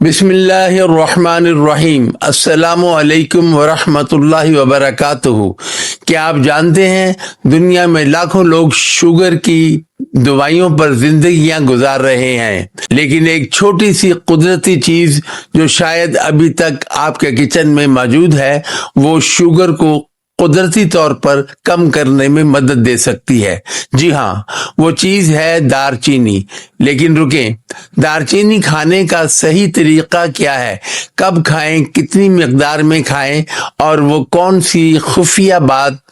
बिस्मिल्लाहिर्रहमानिर्रहीम। अस्सलामु अलैकुम वरहमतुल्लाहि वबरकातुहू। क्या आप जानते हैं दुनिया में लाखों लोग शुगर की दवाइयों पर जिंदगियां गुजार रहे हैं, लेकिन एक छोटी सी कुदरती चीज जो शायद अभी तक आपके किचन में मौजूद है, वो शुगर को कुदरती तौर पर कम करने में मदद दे सकती है। जी हाँ, वो चीज है दारचीनी। लेकिन रुकें, दारचीनी खाने का सही तरीका क्या है, कब खाएं, कितनी मिकदार में खाएं, और वो कौन सी खुफिया बात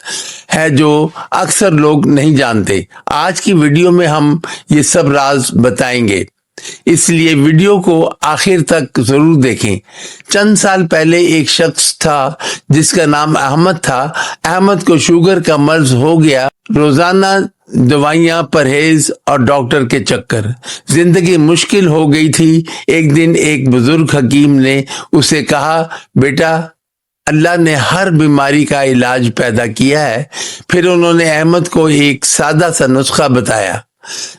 है जो अक्सर लोग नहीं जानते। आज की वीडियो में हम ये सब राज बताएंगे, इसलिए वीडियो को आखिर तक जरूर देखें। चंद साल पहले एक शख्स था जिसका नाम अहमद था। अहमद को शुगर का मर्ज हो गया। रोजाना दवाइयां, परहेज और डॉक्टर के चक्कर, जिंदगी मुश्किल हो गई थी। एक दिन एक बुजुर्ग हकीम ने उसे कहा, बेटा, अल्लाह ने हर बीमारी का इलाज पैदा किया है। फिर उन्होंने अहमद को एक सादा सा नुस्खा बताया,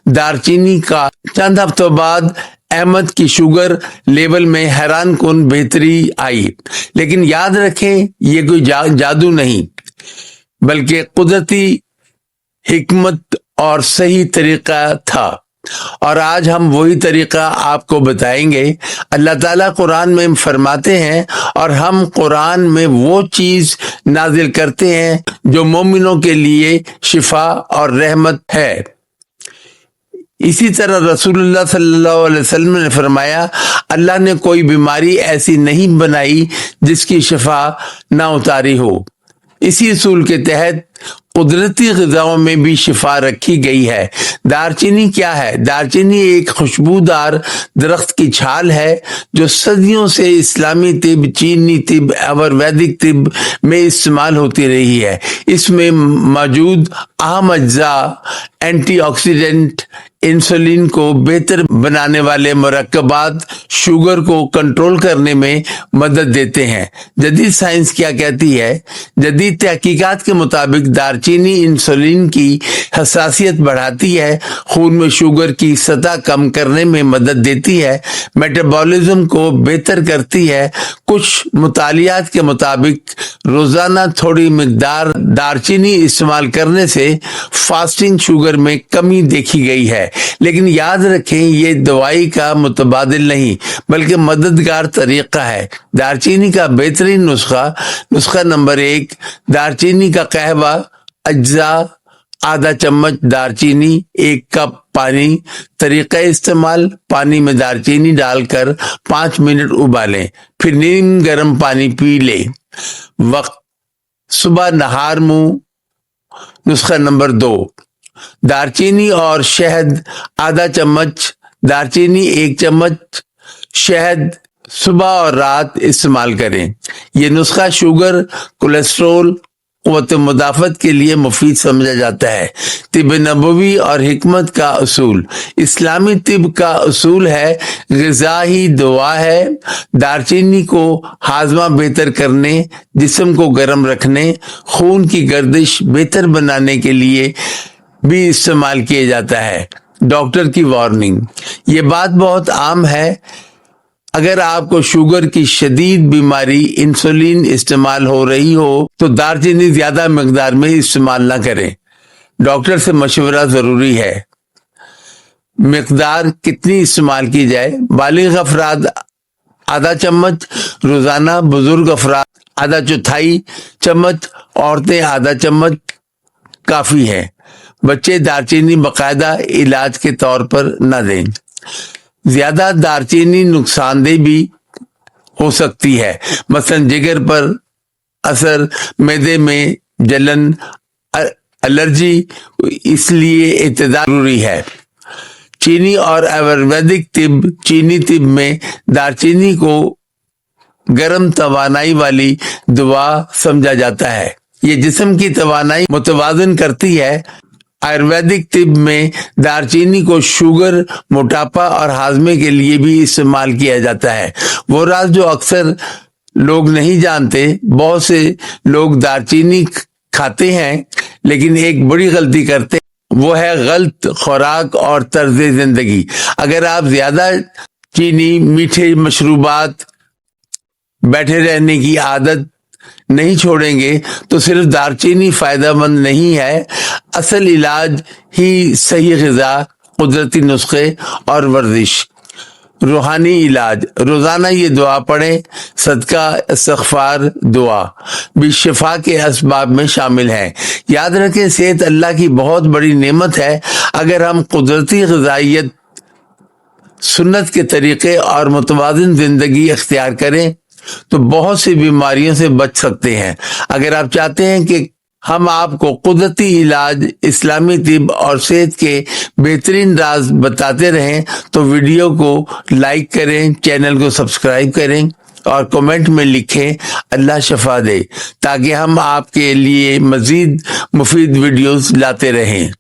दारचीनी का। चंद हफ्तों बाद अहमद की शुगर लेवल में हैरान कुन बेहतरी आई। लेकिन याद रखें, ये कोई जादू नहीं, बल्कि कुदरती हिकमत और सही तरीका था। और आज हम वही तरीका आपको बताएंगे। अल्लाह ताला कुरान में फरमाते हैं, और हम कुरान में वो चीज नाजिल करते हैं जो मोमिनों के लिए शिफा और रहमत है। इसी तरह रसूलुल्लाह सल्लल्लाहु अलैहि वसल्लम ने फरमाया, अल्लाह ने कोई बीमारी ऐसी नहीं बनाई जिसकी शिफा ना उतारी हो। इसी असूल के तहत कुदरती ग़िज़ाओं में भी शिफा रखी गई है। दारचीनी क्या है? दारचीनी एक खुशबूदार दरख्त की छाल है जो सदियों से इस्लामी तिब, चीनी तिब और वैदिक तिब में इस्तेमाल होती रही है। इसमें मौजूद अहम अज्जा एंटीऑक्सीडेंट, इंसुलिन को बेहतर बनाने वाले मुरक्कबात शुगर को कंट्रोल करने में मदद देते हैं। जदीद साइंस क्या कहती है? जदीद तहकीकात के मुताबिक दारचीनी इंसुलिन की हसासियत बढ़ाती है, खून में शुगर की सतह कम करने में मदद देती है, मेटाबॉलिज्म को बेहतर करती है। कुछ मुतालियात के मुताबिक रोजाना थोड़ी मिकदार दारचीनी इस्तेमाल करने से फास्टिंग शुगर में कमी देखी गई है। लेकिन याद रखें, ये दवाई का मुतबादिल नहीं, बल्कि मददगार तरीका है। दारचीनी का बेहतरीन नुस्खा नंबर 1, दारचीनी का कहवा अज्जा आधा चम्मच दारचीनी 1 कप पानी। तरीका इस्तेमाल, पानी में दारचीनी डालकर 5 मिनट उबालें, फिर नीम गर्म पानी पी लें। वक्त सुबह नहार मुंह। नुस्खा नंबर 2, दारचीनी और शहद आधा चम्मच, दारचीनी 1 चम्मच, शहद सुबह और रात इस्तेमाल करें। यह नुस्खा शुगर, कोलेस्ट्रोल, क़ुव्वत मुदाफ़त के लिए मुफीद समझा जाता है। तिब नबवी और हिकमत का उसूल। इस्लामी तिब का उसूल है, ग़िज़ा ही दवा है। दारचीनी को हाजमा बेहतर करने, जिस्म को गर्म रखने, खून की गर्दिश बेहतर बनाने के लिए भी इस्तेमाल किया जाता है। डॉक्टर की वार्निंग, ये बात बहुत आम है। अगर आपको शुगर की शदीद बीमारी, इंसुलिन इस्तेमाल हो रही हो, तो दारचीनी ज्यादा मिकदार में इस्तेमाल ना करें। डॉक्टर से मशवरा जरूरी है। मिकदार कितनी इस्तेमाल की जाए? बालिग अफराद आधा चम्मच रोजाना, बुजुर्ग अफराद आधा चौथाई चम्मच, औरतें आधा चम्मच काफी है। बच्चे दारचीनी बाकायदा इलाज के तौर पर न दें। ज्यादा दारचीनी नुकसानदेह भी हो सकती है, मसलन जिगर पर असर, मैदे में जलन, एलर्जी, इसलिए इत्तेदाल जरूरी है। चीनी और आयुर्वेदिक तिब, चीनी तिब में दारचीनी को गर्म तवानाई वाली दवा समझा जाता है। ये जिस्म की तवानाई मुतवाज़न करती है। आयुर्वेदिक तिब में दारचीनी को शुगर, मोटापा और हाजमे के लिए भी इस्तेमाल किया जाता है। वो राज जो अक्सर लोग नहीं जानते, बहुत से लोग दारचीनी खाते हैं लेकिन एक बड़ी गलती करते हैं, वो है गलत खुराक और तर्ज जिंदगी। अगर आप ज्यादा चीनी, मीठे मशरूबात, बैठे रहने की आदत नहीं छोड़ेंगे तो सिर्फ दारचीनी फायदेमंद नहीं है, असल इलाज ही सही ग़िज़ा, कुदरती नुस्खे और वर्जिश। रूहानी इलाज, रोजाना ये दुआ पढ़ें। सदका इस्तिग़फ़ार दुआ भी शिफा के असबाब में शामिल है। याद रखें, सेहत अल्लाह की बहुत बड़ी नेमत है। अगर हम कुदरती ग़िज़ाइयत, सुन्नत के तरीके और मुतवाज़िन जिंदगी इख्तियार करें तो बहुत सी बीमारियों से बच सकते हैं। अगर आप चाहते हैं कि हम आपको कुदरती इलाज, इस्लामी तिब और सेहत के बेहतरीन राज बताते रहें तो वीडियो को लाइक करें, चैनल को सब्सक्राइब करें और कमेंट में लिखें अल्लाह शफा दे, ताकि हम आपके लिए मजीद मुफीद वीडियोस लाते रहें।